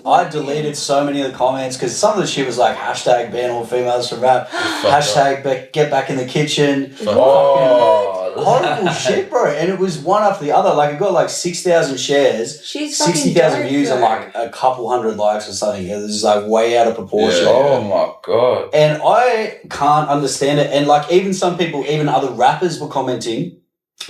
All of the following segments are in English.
I deleted so many of the comments because some of the shit was like hashtag ban all females from rap, hashtag get back in the kitchen. Horrible shit, bro. And it was one after the other. Like it got like 6,000 shares, 60,000 views, and like a couple hundred likes or something. It was like way out of proportion. Yeah. Oh my god. And I can't understand it. And like even some people, even other rappers were commenting,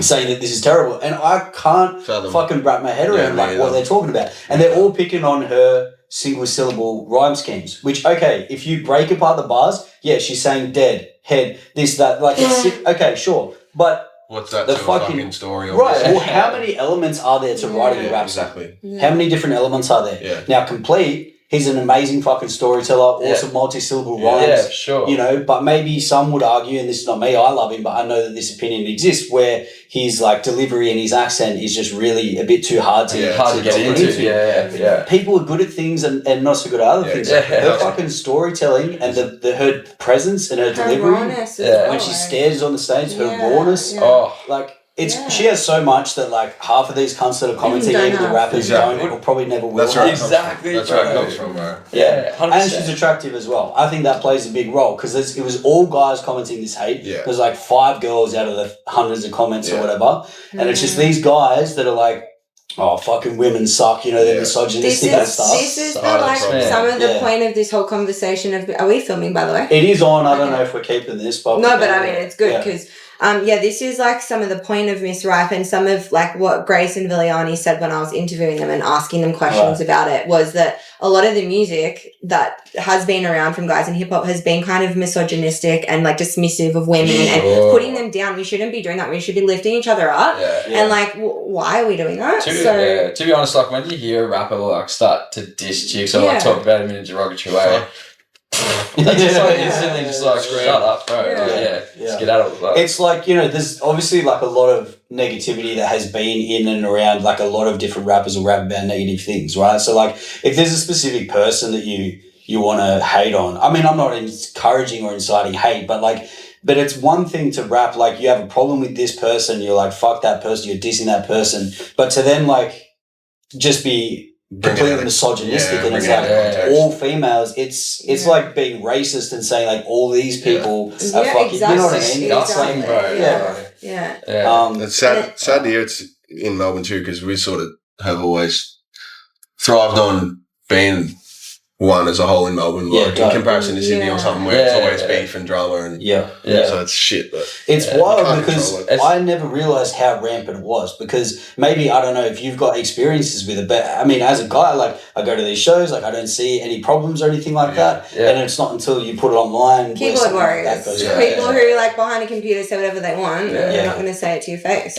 saying that this is terrible, and I can't fucking wrap my head around like what they're talking about. And they're all picking on her single syllable rhyme schemes, which, okay, if you break apart the bars, yeah, she's saying dead, head, this, that, like, it's, okay, sure, but what's that the to a fucking story? Right, well, how many elements are there to writing a rap song? Exactly. How many different elements are there? Yeah. Now, Complete, he's an amazing fucking storyteller, awesome multi-syllable rhymes. Yeah, sure. You know, but maybe some would argue, and this is not me, I love him, but I know that this opinion exists, where his like delivery and his accent is just really a bit too hard to get into. Yeah. People are good at things and not so good at other things. Her fucking storytelling and her presence and her delivery, when she stares on the stage, her rawness, like. She has so much that like half of these cunts that are commenting, even the rappers don't or probably never will. That's right. Exactly. That's where it comes from, bro. Yeah, 100%. And she's attractive as well. I think that plays a big role because it was all guys commenting this hate. Yeah. There's like 5 girls out of the hundreds of comments or whatever, and it's just these guys that are like, oh, fucking women suck, you know, they're misogynistic and stuff. This is some of the point of this whole conversation of, are we filming, by the way? It is on. I don't know if we're keeping this, but no, but I mean, it's good because this is like some of the point of Miss Ripe and some of like what Grace and Viliani said when I was interviewing them and asking them questions about it was that a lot of the music that has been around from guys in hip hop has been kind of misogynistic and like dismissive of women and putting them down. We shouldn't be doing that. We should be lifting each other up. And like, why are we doing that? To be honest, like when you hear a rapper like start to diss chicks or like talk about him in a derogatory way, that's just like instantly just like shut up, bro. Just get out of it. It's like, you know, there's obviously like a lot of negativity that has been in and around like a lot of different rappers will rap about negative things, right? So like if there's a specific person that you want to hate on, I mean, I'm not encouraging or inciting hate, but it's one thing to rap like you have a problem with this person, you're like, fuck that person, you're dissing that person, but to then like just be completely misogynistic and it's like all females, it's like being racist and saying like all these people are fucking, you know what I mean? Disgusting, bro. It's sad to hear it's in Melbourne too, because we sort of have always thrived on being one as a whole in Melbourne, like in comparison to Sydney or something where it's always beef and drama and so it's shit. But it's wild because I never realised how rampant it was, because maybe, I don't know if you've got experiences with it, but I mean, as a guy, like I go to these shows, like I don't see any problems or anything like that, and it's not until you put it online. Keyboard warriors, people who like behind a computer say whatever they want, and they're not going to say it to your face.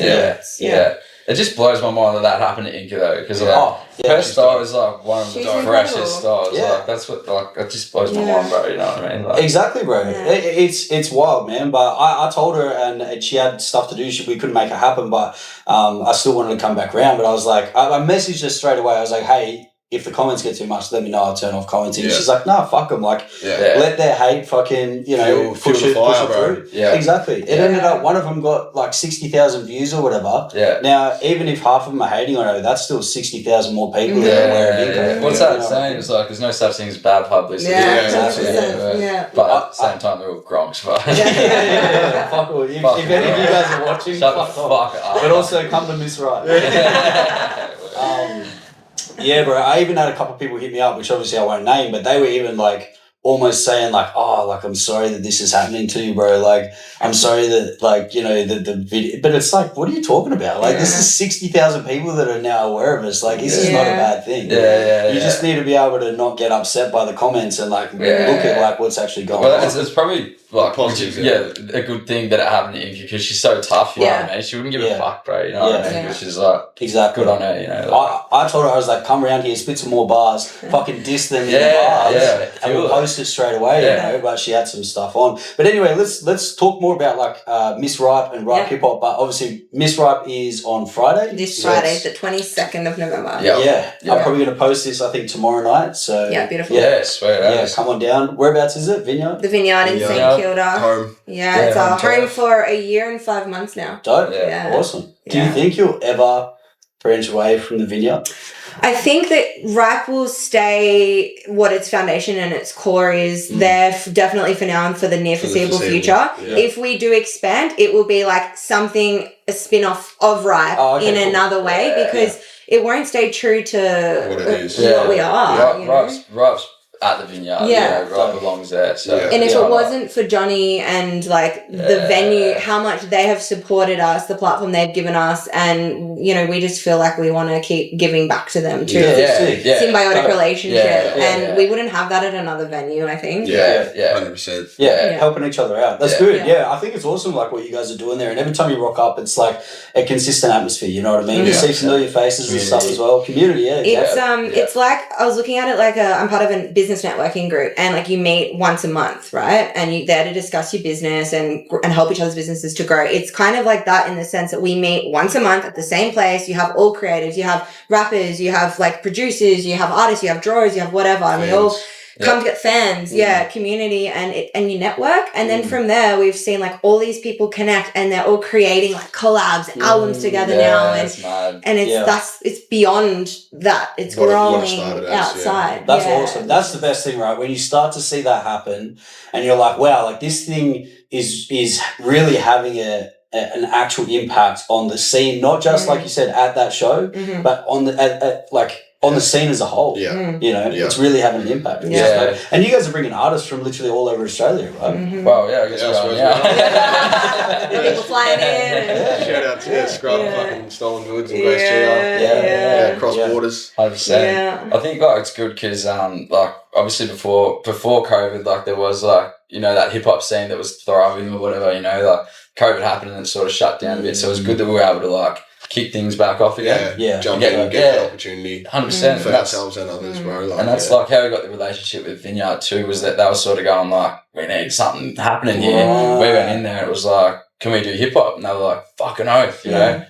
It just blows my mind that happened to Inca though, because her style is like one of the freshest styles. Like that's what it just blows my mind, bro. You know what I mean? Like, exactly, bro. It's wild, man. But I told her, and she had stuff to do. We couldn't make it happen, but I still wanted to come back around. But I was like, I messaged her straight away. I was like, hey, if the comments get too much, let me know. I'll turn off commenting. And she's like, nah, fuck them. Like, let their hate fucking, you know, push it through. Yeah, exactly. It ended up, one of them got like 60,000 views or whatever. Yeah. Now, even if half of them are hating on her, that's still 60,000 more people that are wearing it. What's that saying? It's like, there's no such thing as bad publicity. But at the same time, they're all gronks, right? Fuck all. If any of you guys are watching, fuck off. But also, come to Miss Right. Yeah, bro. I even had a couple of people hit me up, which obviously I won't name, but they were even like almost saying like, oh, like, I'm sorry that this is happening to you, bro. Like, I'm sorry that, like, you know, the video, but it's like, what are you talking about? Like, this is 60,000 people that are now aware of us. Like, this is not a bad thing. You just need to be able to not get upset by the comments and like look at like what's actually going on. It's probably like positive, a good thing that it happened to Inky, because she's so tough, you know what I mean? She wouldn't give a fuck, bro, you know what I mean? She's like, good on her, you know. Like, I told her, I was like, come around here, spit some more bars, fucking diss them in the bars, and we'll post it straight away, you know, but she had some stuff on. But anyway, let's talk more about like Miss Ripe and Ripe Hip Hop, but obviously Miss Ripe is on Friday. This Friday, the 22nd of November. I'm probably going to post this, I think, tomorrow night, so. Yeah, beautiful. Yeah, sweet. Come on down. Whereabouts is it? Vineyard? The Vineyard in St. Kilda. Home. Yeah, it's our home for a year and 5 months now. Dope. Awesome. Do you think you'll ever branch away from the Vineyard? I think that rap will stay what its foundation and its core is there definitely for now and for the near foreseeable future. Yeah. If we do expand, it will be like something, a spin-off of rap in another way because it won't stay true to what it is. What we are. Rap's at the vineyard. Rap belongs there. So. And if it wasn't for Johnny and like the venue, how much they have supported us, the platform they've given us, and we just feel like we want to keep giving back to them too. Symbiotic relationship, and we wouldn't have that at another venue. I think. 100%. Yeah, helping each other out. That's good. Yeah, I think it's awesome. Like what you guys are doing there, and every time you rock up, it's like a consistent atmosphere. You know what I mean? You see familiar faces and stuff as well. Community. It's like I was looking at it like I'm part of a business networking group, and like you meet once a month, right? And you're there to discuss your business and help each other's businesses to grow. It's kind of like that in the sense that we meet once a month at the same place. You have all creatives, you have rappers, you have like producers, you have artists, you have drawers, you have whatever, and we all come to get fans, community, and you network, and then from there we've seen like all these people connect, and they're all creating like collabs and albums together now, and it's beyond that. It's growing outside. That's awesome. That's the best thing, right? When you start to see that happen, and you're like, wow, like this thing is really having an actual impact on the scene, not just like you said at that show, but on the on the scene as a whole. It's really having an impact. And you guys are bringing artists from literally all over Australia, right? Well, I guess people flying in. Shout out to Scrub, fucking Stolen Goods and Grace Chia. Cross borders. 100%. I think like it's good because like obviously before COVID, like there was like that hip hop scene that was thriving or whatever. Like COVID happened and it sort of shut down a bit. So it was good that we were able to like kick things back off again. Jump in and get the opportunity 100% for ourselves and others, bro. Like, and that's like how we got the relationship with Vineyard too, was that they were sort of going like, we need something happening here. We went in there, it was like, can we do hip hop? And they were like, fucking oath,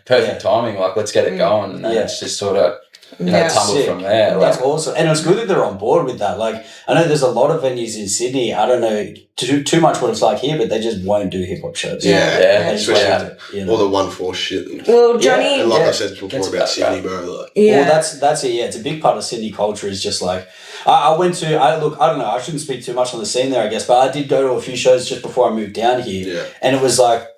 perfect timing, like let's get it going. And then it's just sort of tumbled from there. That's awesome. And it's good that they're on board with that. Like, I know there's a lot of venues in Sydney, I don't know too much what it's like here, but they just won't do hip hop shows. Especially all the 1-4 shit. Well, Johnny... And like I said before about Sydney, bro. Like, well, that's it. Yeah, it's a big part of Sydney culture is just like... I don't know, I shouldn't speak too much on the scene there, I guess, but I did go to a few shows just before I moved down here. And it was like...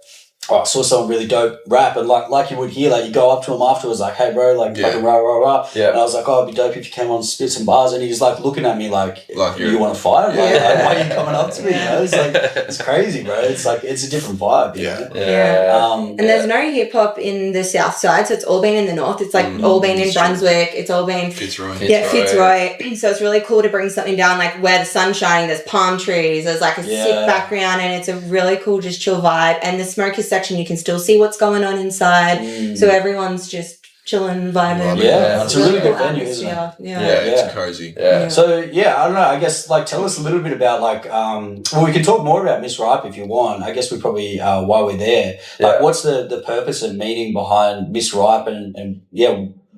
I saw someone really dope rap, and like you would hear, like you go up to him afterwards, like, hey bro, like fucking rah rah rah. And I was like, oh, it'd be dope if you came on and spit some bars, and he's like looking at me like you want to fight? Like, why are you coming up to me? It's like it's crazy, bro. It's like it's a different vibe. And there's no hip hop in the south side, so it's all been in the north. It's like all been in Brunswick. It's all been Fitzroy. Fitzroy. So it's really cool to bring something down like where the sun's shining. There's palm trees. There's like a sick background, and it's a really cool, just chill vibe. And the smoker section, you can still see what's going on inside. So everyone's just chilling, vibing. It's a really good venue, isn't it? It's crazy. So I don't know, I guess like tell us a little bit about like well, we can talk more about Miss Ripe if you want. I guess we probably while we're there, like what's the purpose and meaning behind Miss Ripe, and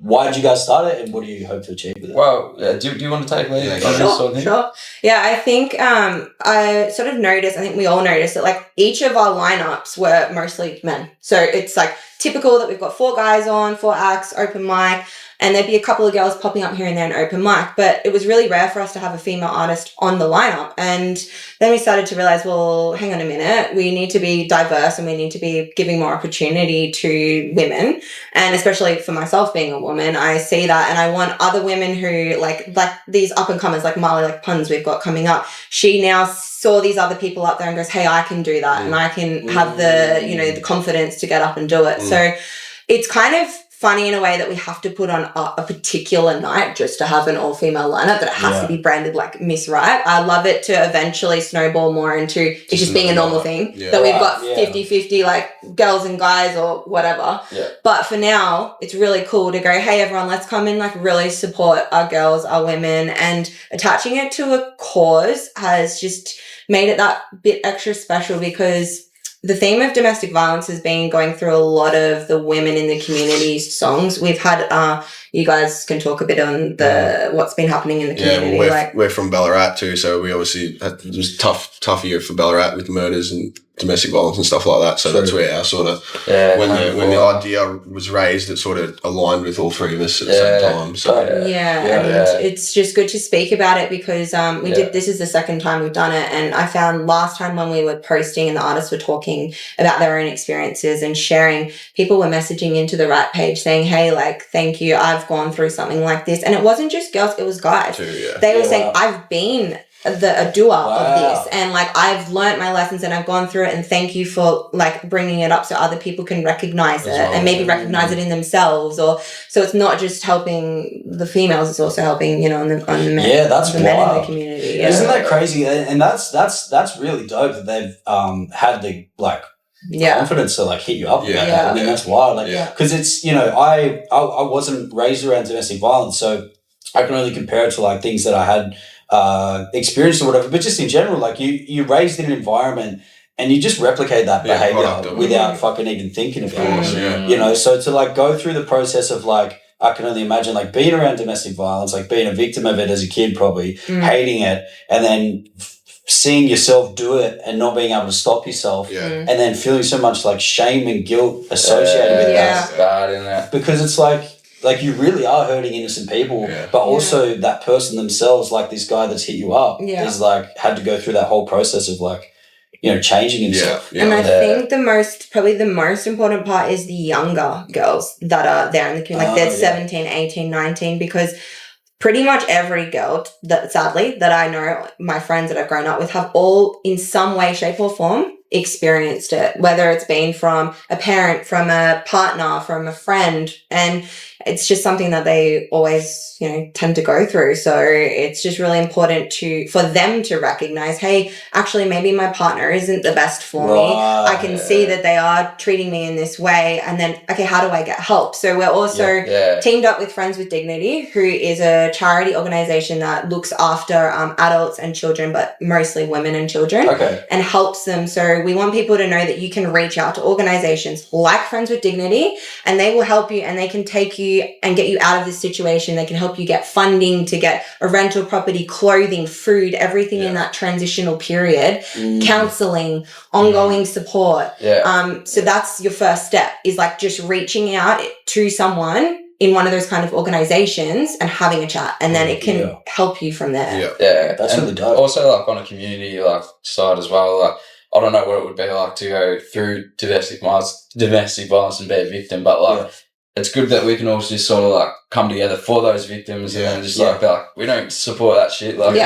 why did you guys start it, and what do you hope to achieve with it? Well, do you want to take lead? Sure. Yeah, I think I sort of noticed, I think we all noticed that like each of our lineups were mostly men. So it's like typical that we've got 4 guys on, 4 acts, open mic, and there'd be a couple of girls popping up here and there in open mic. But it was really rare for us to have a female artist on the lineup. And then we started to realize, well, hang on a minute, we need to be diverse and we need to be giving more opportunity to women. And especially for myself being a woman, I see that, and I want other women who like these up and comers like Marley, like Puns we've got coming up. She now saw these other people up there and goes, hey, I can do that, and I can have the the confidence to get up and do it. So it's kind of funny in a way that we have to put on a particular night just to have an all-female lineup, that it has to be branded like Miss Ripe. I love it to eventually snowball more into it just being a normal thing, that we've got 50-50 like girls and guys or whatever. But for now, it's really cool to go, hey everyone, let's come and like really support our girls, our women, and attaching it to a cause has just made it that bit extra special, because the theme of domestic violence has been going through a lot of the women in the community's songs. We've had, you guys can talk a bit on what's been happening in the community. We're from Ballarat too, so we obviously it was tough year for Ballarat with murders and domestic violence and stuff like that. So that's where our sort of when the idea was raised, it sort of aligned with all three of us at the same time. So and it's just good to speak about it because we did. This is the second time we've done it, and I found last time when we were posting and the artists were talking about their own experiences and sharing, people were messaging into the right page saying, "Hey, like, thank you, I've gone through something like this," and it wasn't just girls; it was guys. They were saying, "I've been a doer of this, and like I've learnt my lessons and I've gone through it, and thank you for like bringing it up so other people can recognize it and maybe recognize it in themselves." Or so it's not just helping the females; it's also helping on the men. Yeah, that's the men in the community. Yeah. Isn't that crazy? And that's really dope that they've had the confidence to like hit you up. I mean, that's wild. Because it's I wasn't raised around domestic violence, so I can only compare it to like things that I had experienced or whatever. But just in general, like you're raised in an environment and you just replicate that behavior without fucking even thinking about it. So to like go through the process of like, I can only imagine like being around domestic violence, like being a victim of it as a kid, probably hating it, and then seeing yourself do it and not being able to stop yourself, and then feeling so much like shame and guilt associated with that. That's bad, isn't it? Because it's like you really are hurting innocent people, but also that person themselves, like this guy that's hit you up, is like had to go through that whole process of like, changing himself. And I think probably the most important part is the younger girls that are there in the community. Like they're 17, 18, 19, because pretty much every girl that sadly that I know, my friends that I've grown up with, have all in some way, shape or form experienced it, whether it's been from a parent, from a partner, from a friend, and it's just something that they always tend to go through. So it's just really important for them to recognize, hey, actually maybe my partner isn't the best for me. I can see that they are treating me in this way, and then okay, how do I get help? So we're also teamed up with Friends with Dignity, who is a charity organization that looks after adults and children, but mostly women and children, and helps them. So we want people to know that you can reach out to organizations like Friends with Dignity, and they will help you, and they can take you and get you out of this situation. They can help you get funding to get a rental property, clothing, food, everything in that transitional period, counseling, ongoing support. So that's your first step, is like just reaching out to someone in one of those kind of organizations and having a chat, and then it can help you from there. That's really dope. Also, like on a community like side as well, like I don't know what it would be like to go through domestic violence and be a victim, but like it's good that we can all just sort of like come together for those victims and then just like we don't support that shit. Like, we're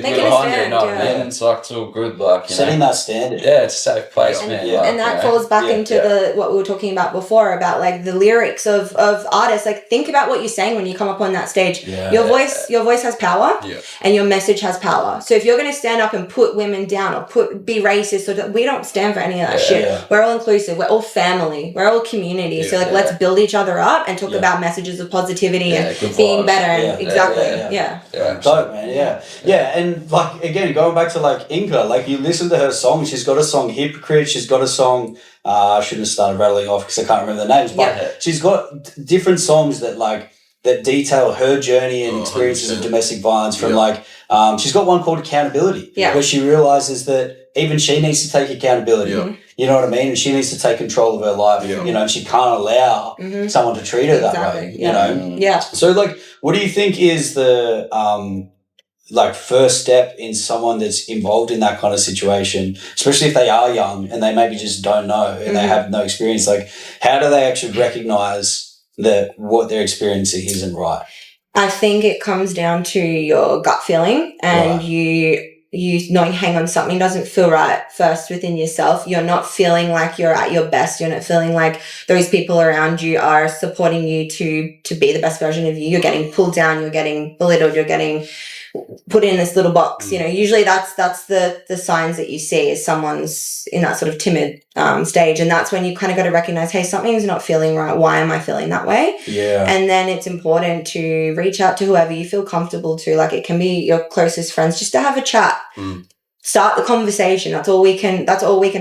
behind it, and it's like it's all good. Like setting that standard. Yeah, it's a safe place, man. And that falls back into what we were talking about before about like the lyrics of artists. Like think about what you're saying when you come up on that stage. Your voice has power, and your message has power. So if you're going to stand up and put women down or be racist, we don't stand for any of that shit. We're all inclusive. We're all family. We're all community. So like let's build each other up and talk about messages of positivity and being better. And Dope, man. And like again, going back to like Inca, like you listen to her song. She's got a song Hypocrite. She's got a song. I shouldn't have started rattling off because I can't remember the names. But she's got different songs that detail her journey and experiences of domestic violence. From she's got one called Accountability, where she realizes that even she needs to take accountability. You know what I mean? And she needs to take control of her life. And she can't allow someone to treat her that way. So like, what do you think is the first step in someone that's involved in that kind of situation, especially if they are young and they maybe just don't know and they have no experience? Like, how do they actually recognize that what they're experiencing isn't right? I think it comes down to your gut feeling and you knowing, hang on, something doesn't feel right first within yourself. You're not feeling like you're at your best. You're not feeling like those people around you are supporting you to be the best version of you. You're getting pulled down. You're getting belittled. You're getting put in this little box. Usually that's the signs that you see is someone's in that sort of timid stage, and that's when you kind of got to recognize, hey, something's not feeling right. Why am I feeling that way? And then it's important to reach out to whoever you feel comfortable to. Like it can be your closest friends, just to have a chat. start the conversation. That's all we can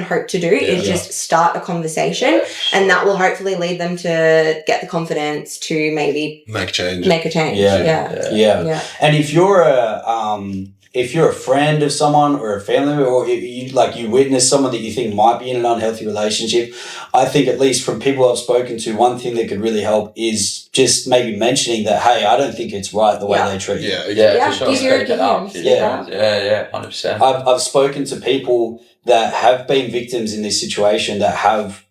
hope to do is just start a conversation, and that will hopefully lead them to get the confidence to maybe make a change. Yeah. And if you're a friend of someone or a family member, or you witness someone that you think might be in an unhealthy relationship, I think at least from people I've spoken to, one thing that could really help is just maybe mentioning that, hey, I don't think it's right the way they treat you. For sure. Give your opinions. Yeah, 100%. I've spoken to people that have been victims in this situation, that have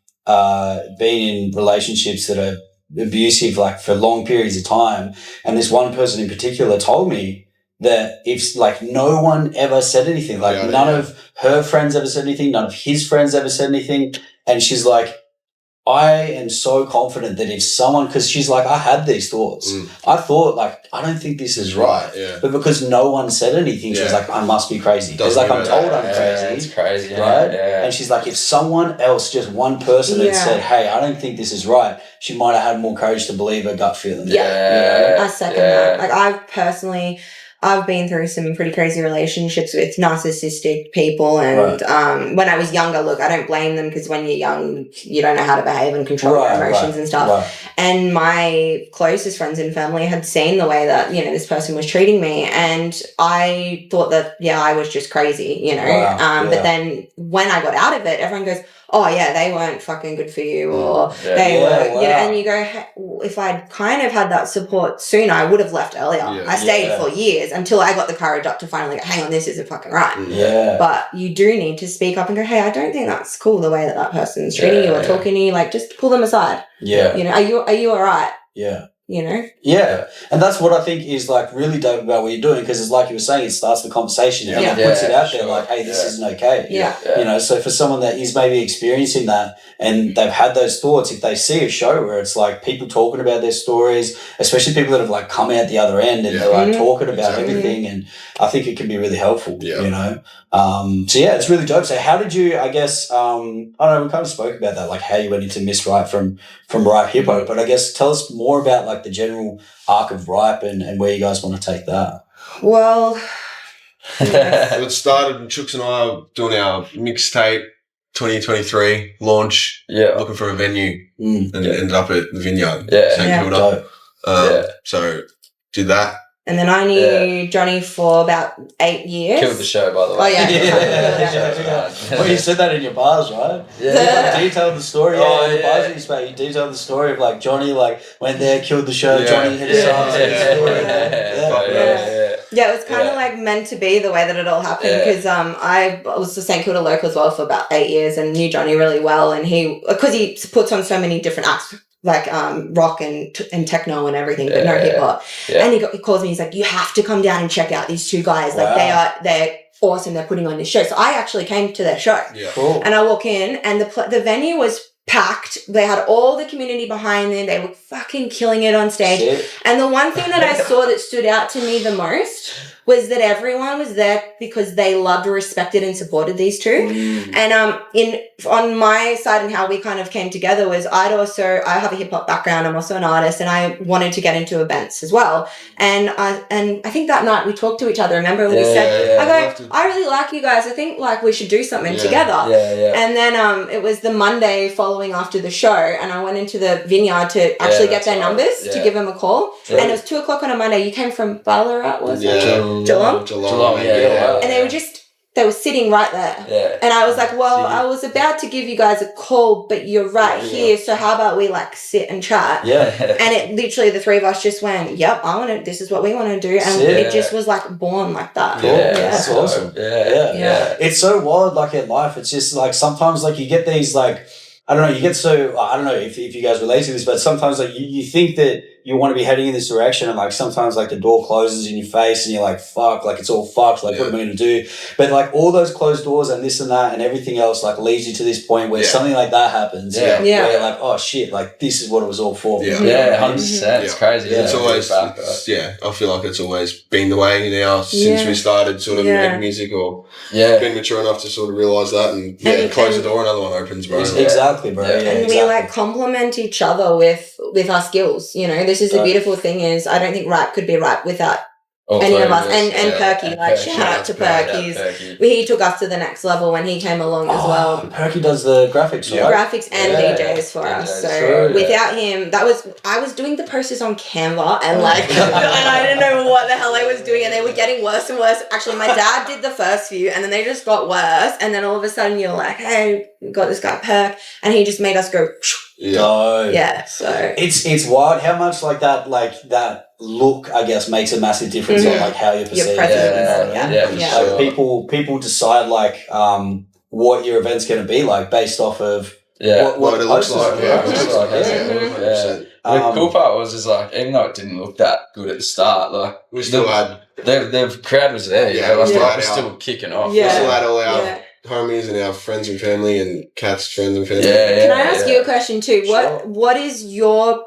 been in relationships that are abusive, like for long periods of time. And this one person in particular told me that if no one ever said anything, none of her friends ever said anything, none of his friends ever said anything. And she's like, I am so confident that if someone, because she's like, I had these thoughts. I thought, I don't think this is right. Yeah. But because no one said anything, she was like, I must be crazy. Because I'm told I'm crazy. It's crazy. Right? Yeah. And she's like, if someone else, just one person had said, hey, I don't think this is right, she might have had more courage to believe her gut feeling. I second that. I've been through some pretty crazy relationships with narcissistic people, and when I was younger, look, I don't blame them, because when you're young, you don't know how to behave and control your emotions and stuff. Right. And my closest friends and family had seen the way that, this person was treating me, and I thought that, I was just crazy, But then when I got out of it, everyone goes, oh yeah, they weren't fucking good for you, or they were, and you go, hey, if I'd kind of had that support sooner, I would have left earlier. I stayed for years until I got the courage up to finally go, hang on, this isn't fucking right. But you do need to speak up and go, hey, I don't think that's cool the way that person's treating you or talking to you. Just pull them aside. Are you all right? Yeah. And that's what I think is really dope about what you're doing, because it's like you were saying, it starts the conversation and it puts it out there hey, this isn't okay. So for someone that is maybe experiencing that and they've had those thoughts, if they see a show where it's people talking about their stories, especially people that have come out the other end and they're talking about everything, and I think it can be really helpful. So it's really dope. So how did you, I guess, I don't know, we kind of spoke about that, how you went into Miss Ripe from Ripe Hip Hop, but I guess tell us more about the general arc of Ripe and where you guys want to take that. Well, it started, Chooks and I were doing our mixtape 2023 launch, looking for a venue, and ended up at the Vineyard, St Kilda. So did that. And then I knew Johnny for about 8 years. Killed the show, by the way. Oh, yeah. Well, you said that in your bars, right? Yeah. You detailed the story. In the bars you spoke, you detailed the story of Johnny went there, killed the show, Johnny hit his arms. Yeah, it was kind of meant to be the way that it all happened, because I was the St Kilda local as well for about 8 years and knew Johnny really well, and because he puts on so many different acts, rock and techno and everything, but no hip hop. And he calls me, he's like, you have to come down and check out these two guys. They're awesome. They're putting on this show. So I actually came to their show. Yeah. Cool. And I walk in and the venue was packed. They had all the community behind them. They were fucking killing it on stage. Shit. And the one thing that I saw that stood out to me the most was that everyone was there because they loved, respected, and supported these two. And on my side and how we kind of came together was I have a hip hop background. I'm also an artist, and I wanted to get into events as well. And I think that night we talked to each other. Remember, we said, I really like you guys. I think we should do something together. And then it was the Monday following after the show, and I went into the Vineyard to actually get their numbers to give them a call. And it was 2:00 on a Monday. You came from Ballarat, was it? Geelong, and they were sitting right there, and I was like, well, I was about to give you guys a call, but you're right here, so how about we sit and chat? And it literally, the three of us just went, yep, this is what we want to do, and it just was born like that. That's awesome. It's so wild, in life, it's just sometimes you get these I don't know, you get so, I don't know if you guys relate to this, but sometimes you think that you want to be heading in this direction, and sometimes the door closes in your face and you're fuck, it's all fucked, what am I going to do? But all those closed doors and this and that and everything else leads you to this point where something like that happens. Where you're oh shit, this is what it was all for. 100%. It's crazy. It's always, I feel like it's always been the way now since we started sort of making music, or been mature enough to sort of realise that, and close the door, another one opens, bro. Exactly, bro. And we complement each other with our skills. This is the beautiful thing is I don't think rap could be rap without any of us, and Perky, like shout out to Perky. He took us to the next level when he came along as well. Perky does the graphics, right? Graphics and DJs for us. So without him, I was doing the posters on Canva and like and I didn't know what the hell I was doing, and they were getting worse and worse. Actually, my dad did the first few, and then they just got worse, and then all of a sudden you're like, hey, we got this guy Perk, and he just made us go. So it's wild how much like that look, I guess, makes a massive difference on like how you're perceived. Like people decide like what your event's going to be like based off of what it looks like. The cool part was like, even though it didn't look that good at the start, like we still had the crowd was there. We're still kicking off. We still had all our homies and our friends and family and Kat's friends and family. Can I ask you a question too? What is your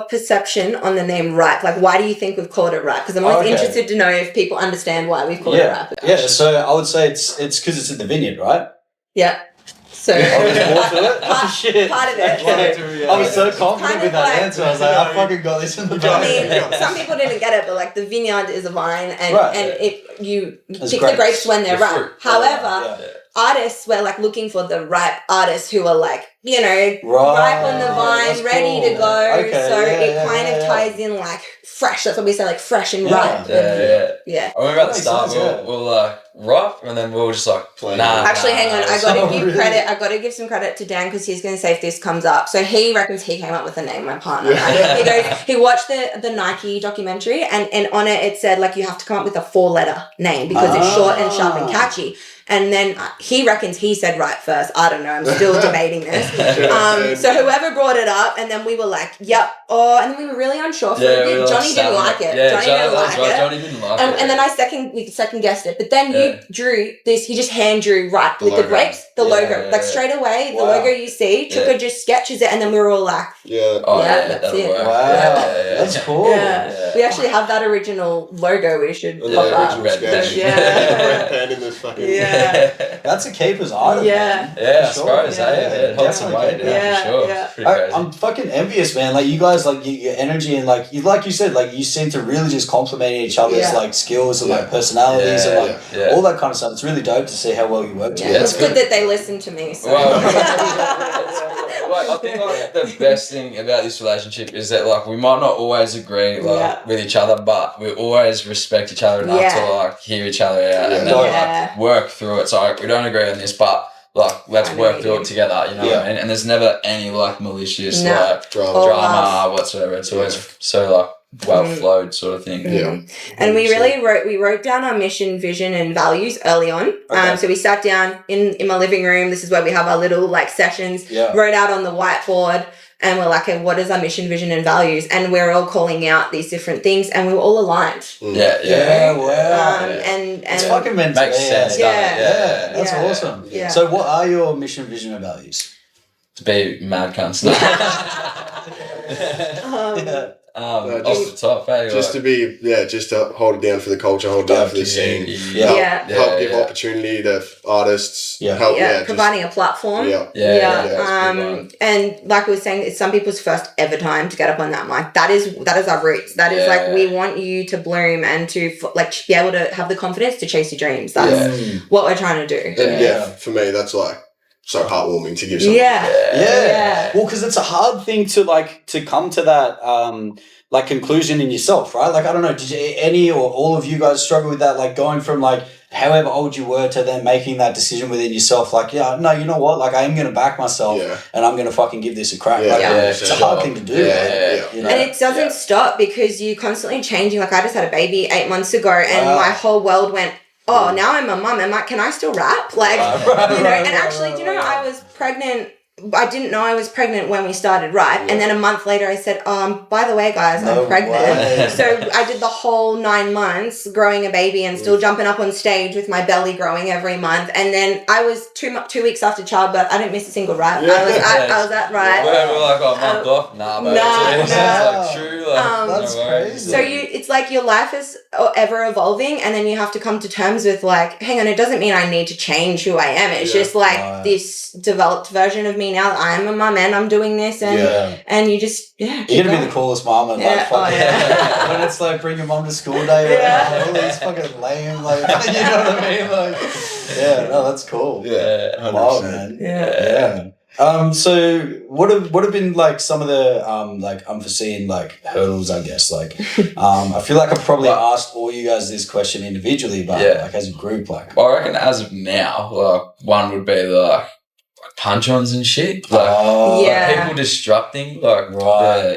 perception on the name Ripe? Like, why do you think we've called it Ripe? Because I'm always interested to know if people understand why we've called it Ripe. Yeah, so I would say it's because it's in the vineyard, right? Yeah. So I'll just walk through it. Part of it. Okay. I was so confident with that answer. I was like, I fucking got this in the bag. I mean, some people didn't get it, but like the vineyard is a vine, and you pick the grapes when they're ripe. However, artists were like looking for the ripe artists who are like, you know, ripe on the vine, ready to go. It kind of ties in like fresh. That's what we say, like fresh and ripe. I remember at the start, we'll like ripe, and then we'll just like Actually, hang on. I got to give credit. I got to give some credit to Dan because he's going to say if this comes up. So he reckons he came up with the name. My partner. He goes. He watched the Nike documentary, and on it said like you have to come up with a 4-letter name because it's short and sharp and catchy. And then he reckons he said right first. I don't know. I'm still debating this. So whoever brought it up, and then we were like, yep. And then we were really unsure for a bit. Johnny didn't like it. Johnny didn't like it. And then I second guessed it. But then you drew this. He just hand drew right with the grapes, the logo. Like straight away, the logo you see, Chooka just sketches it, and then we were all like, that's it. Wow. That's cool. We actually have that original logo. We should pop up. Red pen in this fucking... That's a keeper's item. I suppose. It holds some weight. For sure. I'm fucking envious, man. Like you guys, like your energy and like you said, like you seem to really just complement each other's like skills and like personalities and like all that kind of stuff. It's really dope to see how well you work together. It's good that they listen to me. So. I think like the best thing about this relationship is that like we might not always agree with each other, but we always respect each other enough to like hear each other out and then like work through it. So like, we don't agree on this, but like let's work through it together, you know what I mean? And there's never any like malicious like drama whatsoever. It's always so like well flowed sort of thing. And we wrote down our mission, vision and values early on. So we sat down in my living room. This is where we have our little like sessions, wrote out on the whiteboard, and we're like, okay, what is our mission, vision and values? And we're all calling out these different things, and we were all aligned. And it's fucking meant to makes sense. That's awesome. So what are your mission, vision and values? To be mad cunts. Off the top, just to be, just to hold it down for the culture, hold it down for the scene. Help give opportunity to artists. Providing a platform. And like we were saying, it's some people's first ever time to get up on that mic. That is our roots. That is like, we want you to bloom and to like be able to have the confidence to chase your dreams. That's what we're trying to do. And for me, that's like so heartwarming to give something. Well, because it's a hard thing to come to that like conclusion in yourself, right? Like I don't know, did any or all of you guys struggle with that? Like going from like however old you were to then making that decision within yourself, like you know what? Like I am gonna back myself and I'm gonna fucking give this a crack. It's a hard thing to do. You know? And it doesn't stop because you're constantly changing. Like I just had a baby 8 months ago, and my whole world went. Oh, now I'm a mum. I'm like, can I still rap? Like, and actually, do you know, I was pregnant. I didn't know I was pregnant when we started Ripe. And then a month later I said, by the way, guys, I'm pregnant. So I did the whole 9 months growing a baby and still jumping up on stage with my belly growing every month. And then I was 2 weeks after childbirth. I didn't miss a single Ripe. I was at Ripe. We're like, month off? Nah, but it's like true. That's crazy. So it's like your life is ever evolving, and then you have to come to terms with like, hang on, it doesn't mean I need to change who I am. It's just like this developed version of me me now that I'm a mum and I'm doing this, and you just you're gonna be the coolest mum and like when it's like bring your mum to school day, all these fucking lame like you know what I mean, like that's cool. Wow, man. So what have been like some of the like unforeseen like hurdles, I guess, like I feel like I've probably asked all you guys this question individually, but like as a group, like I reckon as of now, like one would be like punch-ons and shit, like people disrupting, like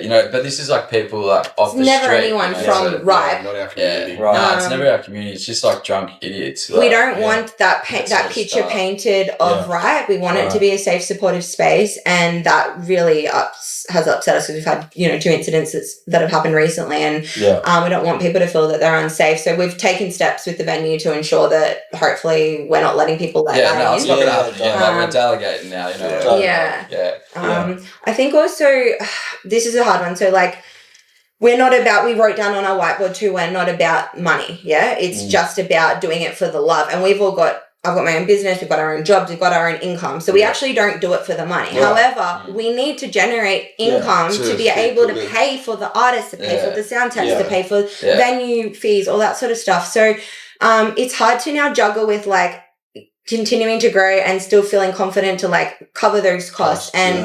you know, but this is like people like off the street. Never anyone from Ripe. Not our community. It's never our community. It's just like drunk idiots. We don't want that picture painted of Ripe. We want it to be a safe, supportive space, and that really has upset us because we've had 2 incidents that have happened recently, and we don't want people to feel that they're unsafe. So we've taken steps with the venue to ensure that hopefully we're not letting people let that in. It's not gonna happen. Like we're delegating now, you know. I think also this is a hard one. So like we wrote down on our whiteboard too, we're not about money. It's just about doing it for the love. And I've got my own business, we've got our own jobs, we've got our own income. So we actually don't do it for the money. However, we need to generate income to be able to pay for the artists, to pay for the sound techs, to pay for venue fees, all that sort of stuff. So it's hard to now juggle with like continuing to grow and still feeling confident to like cover those costs and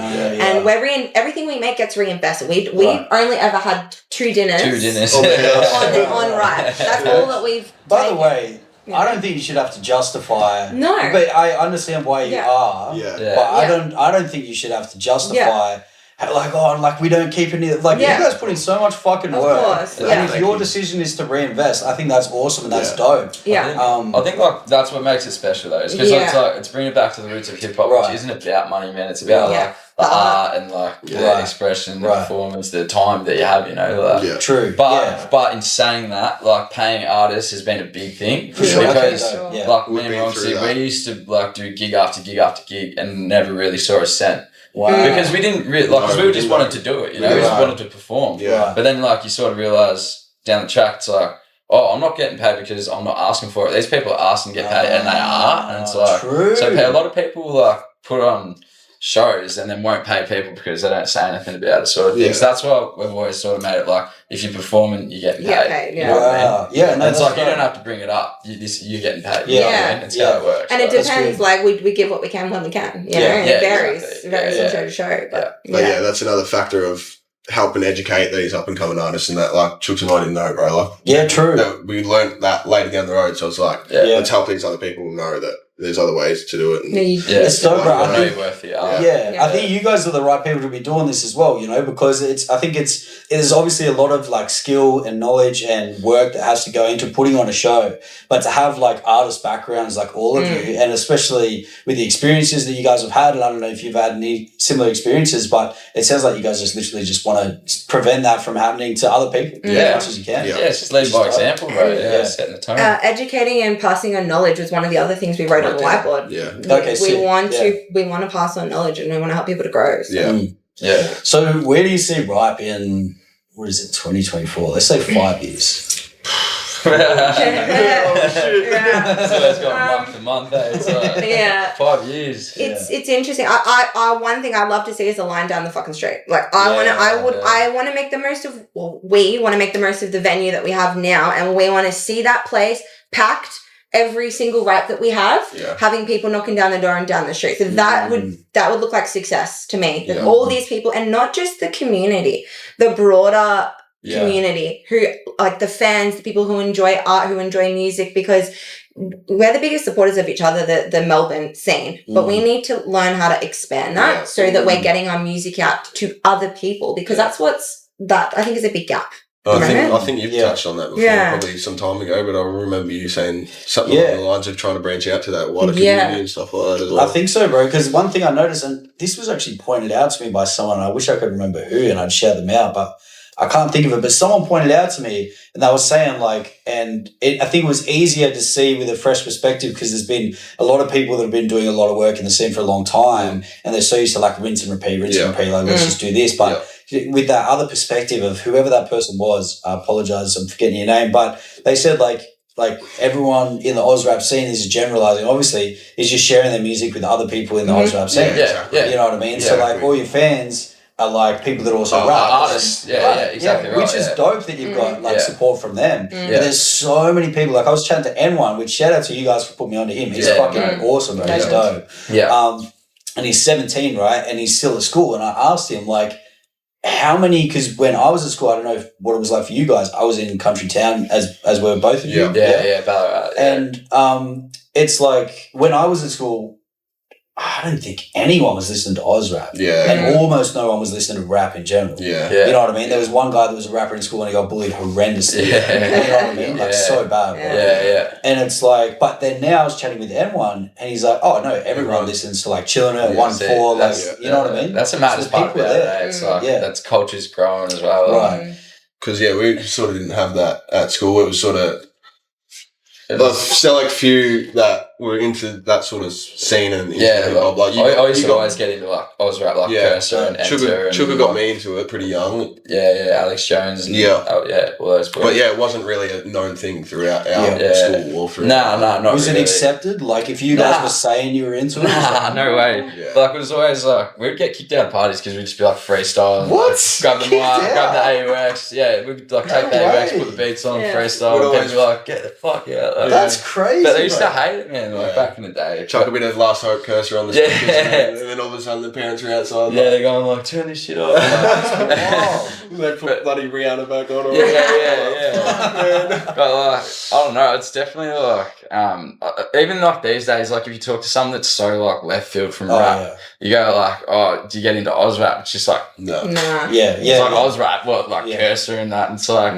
everything we make gets reinvested. We only ever had 2 dinners on Ripe. That's all that we've By the way, I don't think you should have to justify. No, but I understand why you are. But I don't think you should have to justify. Like we don't keep any. Like you guys put in so much fucking work, and if your decision is to reinvest, I think that's awesome and that's dope. I think like that's what makes it special though, because it's like it's bringing it back to the roots of hip hop, which isn't about money, man. It's about like the art and like the expression, the performance, the time that you have, you know. Like, True. But in saying that, like paying artists has been a big thing because like me and RONKSY, we used to like do gig after gig after gig and never really saw a cent. Wow. Because we didn't really because we just wanted to do it, you know. We just wanted to perform. But then like you sort of realise down the track, it's like, oh, I'm not getting paid because I'm not asking for it. These people are asking to get paid, and they are, and it's like so. A lot of people like put on shows and then won't pay people because they don't say anything about it, sort of thing. So that's why we've always sort of made it like if you're performing, you get paid. You know what I mean? And it's like you don't have to bring it up. You're getting paid. You know what I mean? It's how it works. And it depends. Like we give what we can when we can. You know, and it varies from show to show. But that's another factor of helping educate these up and coming artists and that. Like Chooks and I didn't know, bro. Like true. We learned that later down the road. So it's like let's help these other people know that there's other ways to do it. And it's dope, bro. I think you guys are the right people to be doing this as well, you know, because there's obviously a lot of like skill and knowledge and work that has to go into putting on a show, but to have like artist backgrounds like all of you, and especially with the experiences that you guys have had, and I don't know if you've had any similar experiences, but it sounds like you guys just literally just want to prevent that from happening to other people as much as you can. It's just lead by example, bro. Setting the tone. Educating and passing on knowledge was one of the other things we wrote on the whiteboard. We want to pass on knowledge and we want to help people to grow. So where do you see Ripe in 2024? Let's say 5 years. So it's gone month to month. It's like 5 years. It's interesting. I one thing I'd love to see is a line down the fucking street. Like I want to make the most of. Well, we want to make the most of the venue that we have now, and we want to see that place packed. Every single rap that we have, having people knocking down the door and down the street. So that would look like success to me. That all these people, and not just the community, the broader community who like the fans, the people who enjoy art, who enjoy music, because we're the biggest supporters of each other, the Melbourne scene. But we need to learn how to expand that so that we're getting our music out to other people, because that's I think is a big gap. I think you've touched on that before, probably some time ago, but I remember you saying something along the lines of trying to branch out to that wider community and stuff like that as well. I think so, bro, because one thing I noticed, and this was actually pointed out to me by someone, I wish I could remember who, and I'd shout them out, but I can't think of it, but someone pointed out to me, and they were saying like, I think it was easier to see with a fresh perspective because there's been a lot of people that have been doing a lot of work in the scene for a long time, and they're so used to like rinse and repeat, like let's just do this, but with that other perspective of whoever that person was, I apologize, I'm forgetting your name, but they said like like everyone in the Oz rap scene is generalizing, obviously, is just sharing their music with other people in the Oz rap scene. Yeah. You know what I mean? So like all your fans are like people that also rap. Artists. Exactly right. Which is dope that you've got like support from them. Yeah. But there's so many people. Like I was chatting to N1, which shout out to you guys for putting me onto him. He's fucking awesome, bro. He's dope. Yeah. And he's 17, right? And he's still at school. And I asked him like, how many, because when I was at school, I don't know what it was like for you guys. I was in country town as were both of you. Yeah, Ballarat. And it's like when I was at school, I don't think anyone was listening to Oz rap. Yeah. And almost no one was listening to rap in general. Yeah. You know what I mean? There was one guy that was a rapper in school and he got bullied horrendously. You know what I mean? Like so bad. Bro. Yeah. And it's like, but then now I was chatting with N1 and he's like, oh no, everyone listens to like Chillin' at 1-4, like, you know what I mean? That's the maddest part about it. It's like, that's culture's growing as well. Right. Because, we sort of didn't have that at school. It was sort of, there's still like few that were into that sort of scene and I used to always get into like Oz rap, like Cursor and Enter. CHOOKA got me into it pretty young. Alex Jones and all those boys. But it wasn't really a known thing throughout our school or through. Not was really. It accepted? Like if you guys were saying you were into it? No way. Yeah. Like it was always like we'd get kicked out of parties because we'd just be like freestyle. What? Like, grab the mic, grab the AUX. Yeah, we'd like take the AUX, put the beats on, freestyle. And people like get the fuck out. Like, that's crazy. But they used to hate it, man. Like back in the day, chuck a bit of Last Hope Cursor on the speakers, and then all of a sudden the parents are outside. Yeah, they're going like, turn this shit off. They put bloody Rihanna back on. Yeah. But like, I don't know. It's definitely like, even like these days, like if you talk to someone that's so like left field from rap, you go like, oh, do you get into Oz rap? It's just like, no. It's like Oz rap, like Cursor and that. And it's like,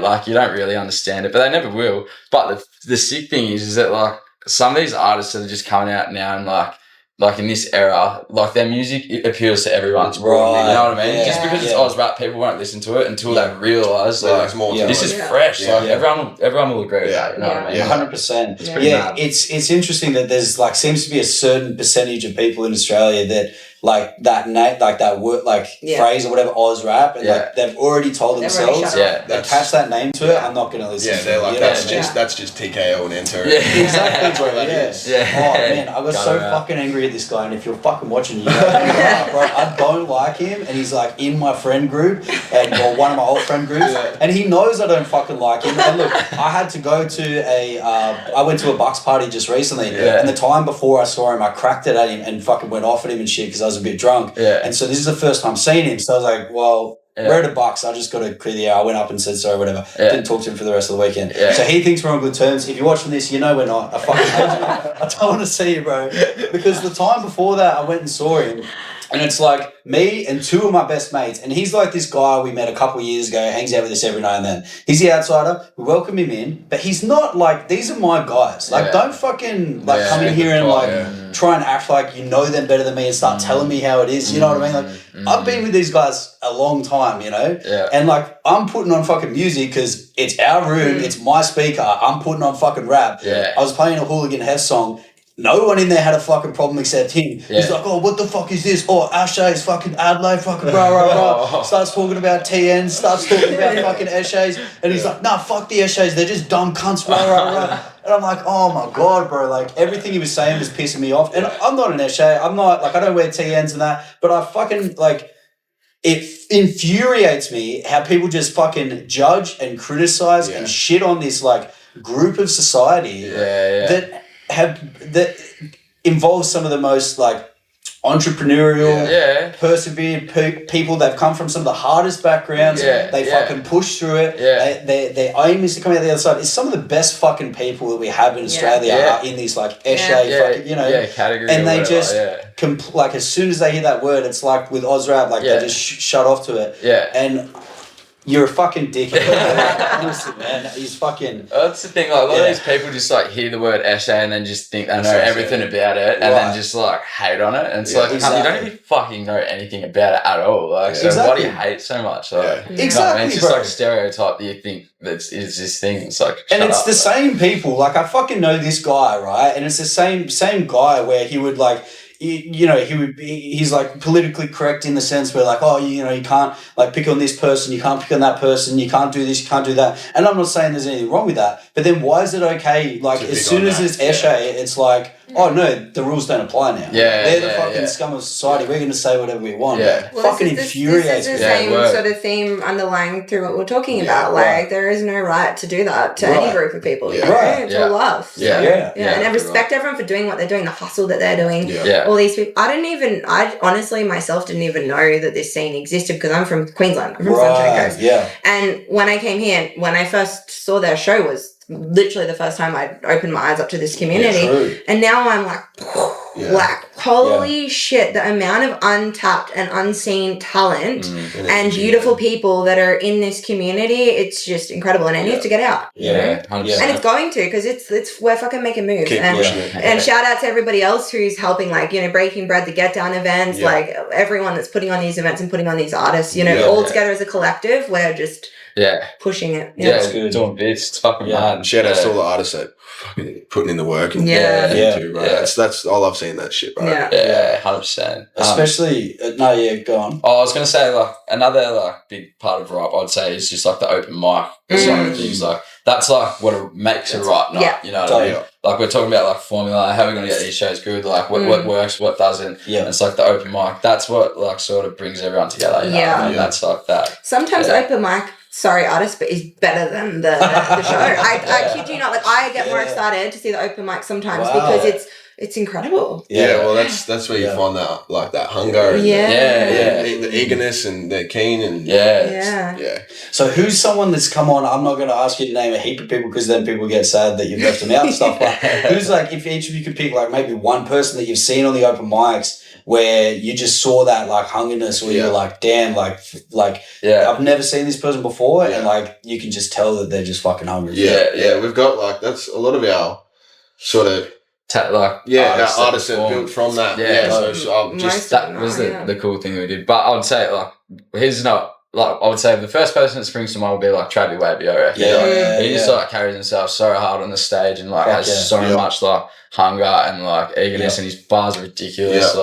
like you don't really understand it, but they never will. But the sick thing is that like some of these artists that are just coming out now and like in this era, like their music it appeals to everyone. Right. You know what I mean? Yeah. Just because it's Oz rap, people won't listen to it until they realise like this is fresh. Yeah. Like everyone will agree with that. You know what I mean? 100%. It's it's interesting that there's like seems to be a certain percentage of people in Australia that like that like that word like phrase or whatever Oz rap and like they've already told themselves they attach that name to it. I'm not going to listen. They're like that's just TKO and Enter. Yeah, exactly, bro. Oh man, I got so fucking angry at this guy, and if you're fucking watching, you know, bro, I don't like him, and he's like in my friend group or one of my old friend groups, and he knows I don't fucking like him. And look, I had to go to I went to a Bucks party just recently, and the time before I saw him, I cracked it at him and fucking went off at him and shit because I was a bit drunk. And so this is the first time seeing him, so I was like, well, we're at a Bucks, I just got to clear the air. I went up and said sorry, whatever. Didn't talk to him for the rest of the weekend. So he thinks we're on good terms. If you're watching this, you know we're not. I fucking hate you. I don't want to see you, bro. Because the time before that, I went and saw him. And it's like me and two of my best mates. And he's like this guy we met a couple of years ago, hangs out with us every now and then. He's the outsider. We welcome him in. But he's not like, these are my guys. Like, don't fucking like come in here and like try and act like you know them better than me and start telling me how it is. You know what I mean? Like, I've been with these guys a long time, you know? And like, I'm putting on fucking music because it's our room. It's my speaker. I'm putting on fucking rap. I was playing a Hooligan Hef song. No one in there had a fucking problem except him. He's like, oh, what the fuck is this? Oh, Ashay's fucking Adelaide, fucking rah. Starts talking about TNs, starts talking about fucking Eshays. And he's like, nah, fuck the Eshays. They're just dumb cunts, rah. And I'm like, oh my God, bro. Like, everything he was saying was pissing me off. And I'm not an Eshay. I'm not, like, I don't wear TNs and that. But I fucking, like, it infuriates me how people just fucking judge and criticize and shit on this, like, group of society that involves some of the most like entrepreneurial, persevered people. They've come from some of the hardest backgrounds. They fucking push through it. Their aim is to come out the other side. It's some of the best fucking people that we have in Australia are in these like fucking, you know, category. And they just like as soon as they hear that word, it's like with Oz rap, like they just shut off to it. And you're a fucking dickhead. Honestly, man. He's fucking... That's the thing. Like, a lot of these people just, like, hear the word Eshay and then just think they know everything about it and then just, like, hate on it. And it's like, you don't even fucking know anything about it at all. Like, so why do you hate so much? Like, exactly, you know what I mean? It's just, like, a stereotype that you think that is this thing. It's like, and it's the same people. Like, I fucking know this guy, right? And it's the same guy where he would, like... you know, he's like politically correct in the sense where like, oh, you know, you can't like pick on this person, you can't pick on that person, you can't do this, you can't do that. And I'm not saying there's anything wrong with that, but then why is it okay? Like as soon as it's Eshe, it's like, oh no, the rules don't apply now. They're the fucking scum of society. We're going to say whatever we want. Yeah. Well, fucking infuriates me. This is the me. same sort of theme underlying through what we're talking about. Like there is no right to do that to any group of people. You know? It's all love. And I respect everyone for doing what they're doing, the hustle that they're doing. All these people. I honestly myself didn't even know that this scene existed because I'm from Queensland. I'm from Sunshine Coast. And when I came here, when I first saw their show was literally the first time I opened my eyes up to this community. And now I'm like, holy shit, the amount of untapped and unseen talent and beautiful people that are in this community, it's just incredible. And it needs to get out. And it's going to, because it's we're fucking making moves. And shout out to everybody else who's helping, like, you know, Breaking Bread, the Get Down events, like everyone that's putting on these events and putting on these artists, you know, all together as a collective, we're just pushing it. It's good. Doing bits. It's fucking mad. Shout out to all the artists that fucking putting in the work and too, bro. That's all I've seen that shit, bro. 100%. Especially go on. I was gonna say like another like big part of rap I'd say is just like the open mic side of things. Like that's like what makes a right night. You know what I mean? Like we're talking about like formula, how are we gonna get these shows good? Like what works, what doesn't. And it's like the open mic. That's what like sort of brings everyone together. You know what I mean? That's like that. Sometimes open mic, sorry artist, but is better than the show. I kid you not, like I get more excited to see the open mic sometimes because it's incredible. Well that's where you find that like that hunger and the eagerness and they're keen and So who's someone that's come on? I'm not going to ask you to name a heap of people because then people get sad that you've left them out and stuff. But who's like, if each of you could pick like maybe one person that you've seen on the open mics where you just saw that like hungerness where you're like, damn, like I've never seen this person before and like you can just tell that they're just fucking hungry. We've got like that's a lot of our sort of artists that built from that. So just that was the cool thing we did. But I would say like he's not like I would say the first person that springs to mind would be like Travis Wavy, I reckon. He just like carries himself so hard on the stage and like has so much like hunger and like eagerness and his bars are ridiculous.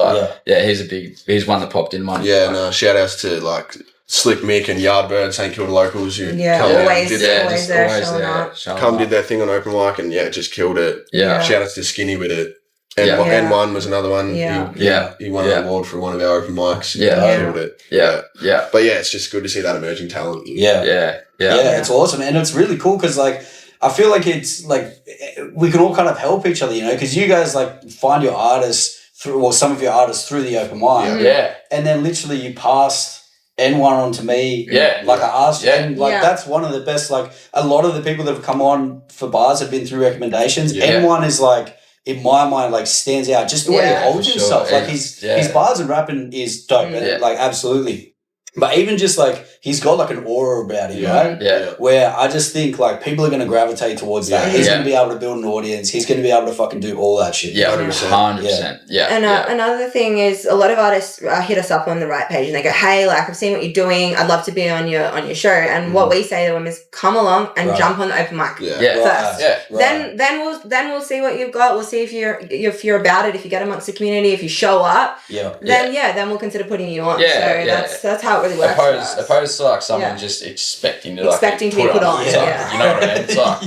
He's one that popped in mind. Shout outs to like Slick Mick and Yardbird, St Kilda locals who always there showing up. Did their thing on open mic and just killed it. Shout outs to Skinny with it. And N1 was another one. He won an award for one of our open mics. Killed it. But it's just good to see that emerging talent. It's awesome. And it's really cool because like I feel like it's like we can all kind of help each other, you know, because you guys like find your artists some of your artists through the open mic. And then literally you passed N1 on to me. Like I asked and like that's one of the best, like a lot of the people that have come on for bars have been through recommendations. N1 is like in my mind like stands out just the way he holds himself. Like his bars and rapping is dope. Like absolutely. But even just like he's got like an aura about him, right? Where I just think like people are going to gravitate towards that. He's going to be able to build an audience. He's going to be able to fucking do all that shit. 100%. And another thing is a lot of artists hit us up on the right page and they go, hey, like I've seen what you're doing. I'd love to be on your show. And what we say to them is come along and jump on the open mic first. Then we'll see what you've got. We'll see if you're about it. If you get amongst the community, if you show up, then we'll consider putting you on. That's how it really works. Opposed to like someone just expecting to be put on. You know what I mean? It's like,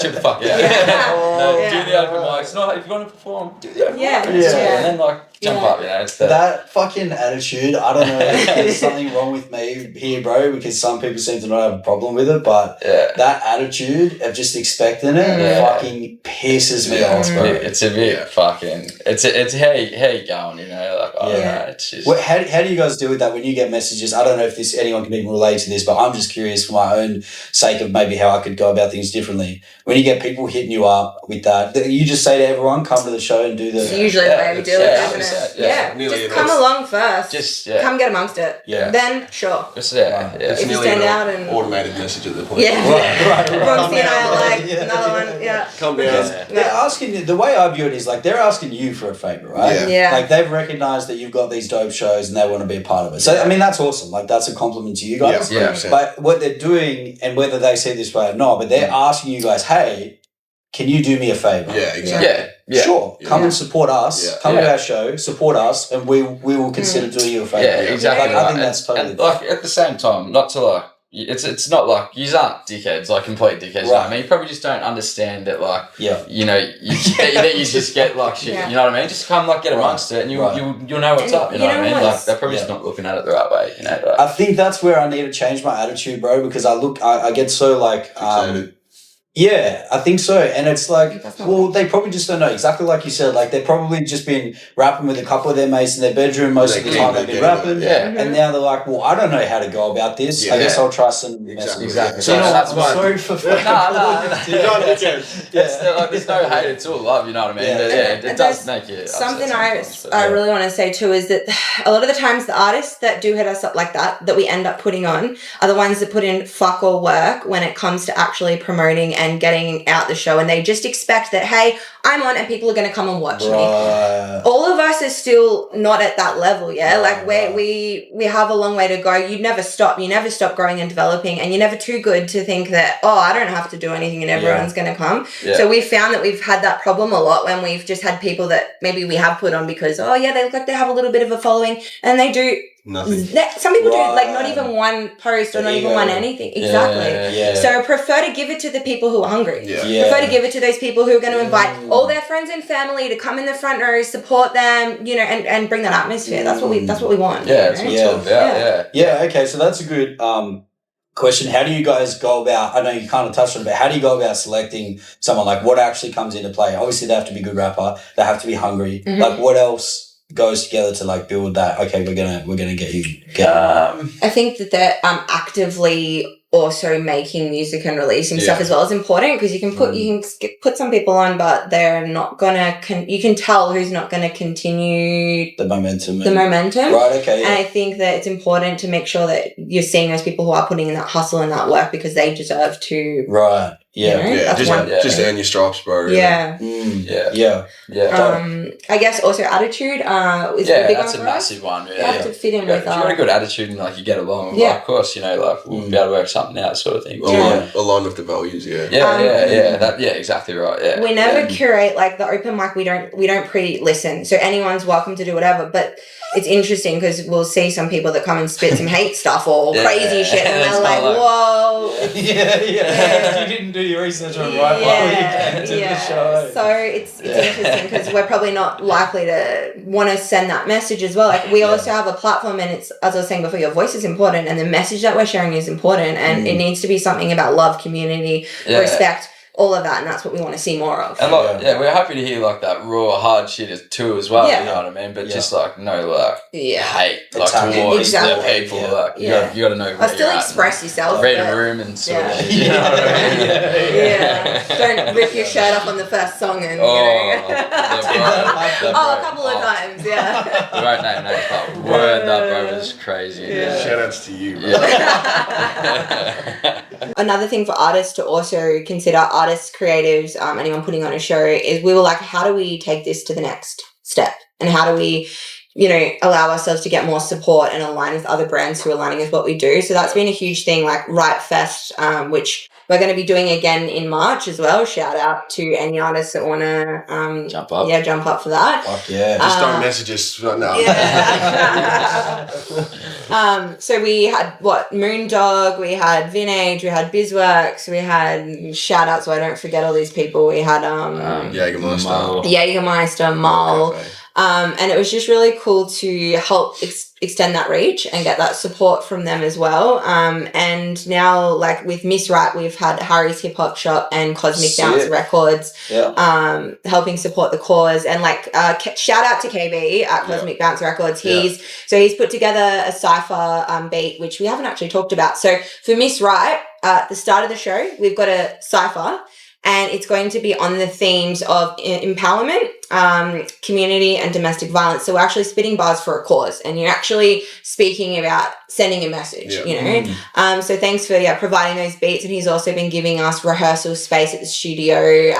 shut the fuck out. Do the open mics. No, if you want to perform, do the open mic. And then like jump up, you know. It's that fucking attitude. I don't know if there's something wrong with me here, bro, because some people seem to not have a problem with it, but that attitude of just expecting it fucking pisses me off, bro. It's a bit fucking. It's how you going, you know? Like I don't know. It's just. How do you guys deal with that when you get messages? I don't know if anyone can even relate to this, but I'm just curious for my own sake of maybe how I could go about things differently. When you get people hitting you up with that, you just say to everyone, come to the show and do the... It's usually the way we do it, isn't it? Just come along first. Come get amongst it. Then, sure. It's if you stand out and... automated message at the point. RONKSY and I are like, another one, Come down. They're asking, the way I view it is like, they're asking you for a favour, right? Like, they've recognised that you've got these dope shows and they want to be a part of it. So, I mean, that's awesome. Like, that's a compliment to you guys. But what they're doing, and whether they see this way or not, but they're asking you guys, hey, can you do me a favor? Yeah, exactly. Yeah. Sure. Come and support us. Yeah. Come to our show, support us, and we will consider doing you a favor. Yeah, exactly. Like, I think that's totally. And like at the same time, not to like. It's not like you aren't dickheads, like complete dickheads. You know what I mean? You probably just don't understand that, like, you know, that you just get like shit. You know what I mean? Just come like get amongst it, and you'll know what's up. You know what I mean? Like they're probably just not looking at it the right way. You know. Like, I think that's where I need to change my attitude, bro. Because I get so like yeah, I think so. And it's like, well, they probably just don't know. Exactly like you said, like they've probably just been rapping with a couple of their mates in their bedroom most of the time they've been rapping. Yeah. And now they're like, well, I don't know how to go about this. Yeah. I guess I'll try some Exactly. So, you know, that's I'm why. sorry for There's no hate, it's all love, you know what I mean? Yeah. But it does make you something I really want to say too is that a lot of the times the artists that do hit us up like that we end up putting on are the ones that put in fuck all work when it comes to actually promoting and getting out the show, and they just expect that, hey, I'm on and people are going to come and watch me. All of us are still not at that level, like we have a long way to go. You never stop growing and developing, and you're never too good to think that, oh, I don't have to do anything and everyone's going to come. So we found that we've had that problem a lot when we've just had people that maybe we have put on because, oh yeah, they look like they have a little bit of a following, and they do nothing. Some people do like not even one post or not even one anything. Exactly. So prefer to give it to the people who are hungry. Prefer to give it to those people who are going to invite all their friends and family to come in the front row, support them, you know, and bring that atmosphere. That's what we want. That's what it's all about. Yeah. Okay. So that's a good question. How do you guys go about, I know you kind of touched on it, but how do you go about selecting someone? Like what actually comes into play? Obviously they have to be a good rapper, they have to be hungry. Like what else goes together to like build that? Okay, we're gonna get you. I think that they're actively also making music and releasing stuff as well is important, because you can put some people on, but they're not gonna. You can tell who's not gonna continue the momentum. Right. Okay. And I think that it's important to make sure that you're seeing those people who are putting in that hustle and that work, because they deserve to. Right. Yeah. You know, just earn your stripes, bro. Really. Yeah. I guess also attitude is a big that's one a for massive one. You have to fit in with if you got a good attitude and like you get along, like, of course, you know, like we'll be able to work something out, sort of thing. Aligned with the values. Exactly right. Yeah. We never curate like the open mic. We don't pre-listen, so anyone's welcome to do whatever. But it's interesting because we'll see some people that come and spit some hate stuff or crazy shit, and they're like, "Whoa, you didn't do your research on right while you came to the show." So it's interesting because we're probably not likely to want to send that message as well. Like we also have a platform, and it's, as I was saying before, your voice is important, and the message that we're sharing is important, and it needs to be something about love, community, respect. All of that, and that's what we want to see more of. And like, we're happy to hear like that raw, hard shit too as well. You know what I mean? But just like no like hate like towards the people. Like you got to know. I'll still express yourself. Read a room and sort of shit. You know what I mean? Don't rip your shirt off on the first song and a couple of times. Yeah. We won't name names, but word that bro was crazy. Shout outs to you, bro. Another thing for artists to also consider, artists, creatives, anyone putting on a show, is we were like, how do we take this to the next step? And how do we, you know, allow ourselves to get more support and align with other brands who are aligning with what we do? So that's been a huge thing, like Right Fest, which we're going to be doing again in March as well. Shout out to any artists that want to jump up. Yeah, jump up for that. Fuck yeah. Just don't message us. No. So we had Moondog, we had Vinage, we had Bizworks, we had shout out so I don't forget all these people. We had Jägermeister, Mull. And it was just really cool to help extend that reach and get that support from them as well. And now, like with Miss Right, we've had Harry's Hip Hop Shop and Cosmic Bounce Records helping support the cause. And like shout out to KB at Cosmic Bounce Records. He's put together a cypher beat, which we haven't actually talked about. So for Miss Right, at the start of the show, we've got a cypher, and it's going to be on the themes of empowerment community and domestic violence. So we're actually spitting bars for a cause, and you're actually speaking about sending a message, you know. So thanks for providing those beats, and he's also been giving us rehearsal space at the studio.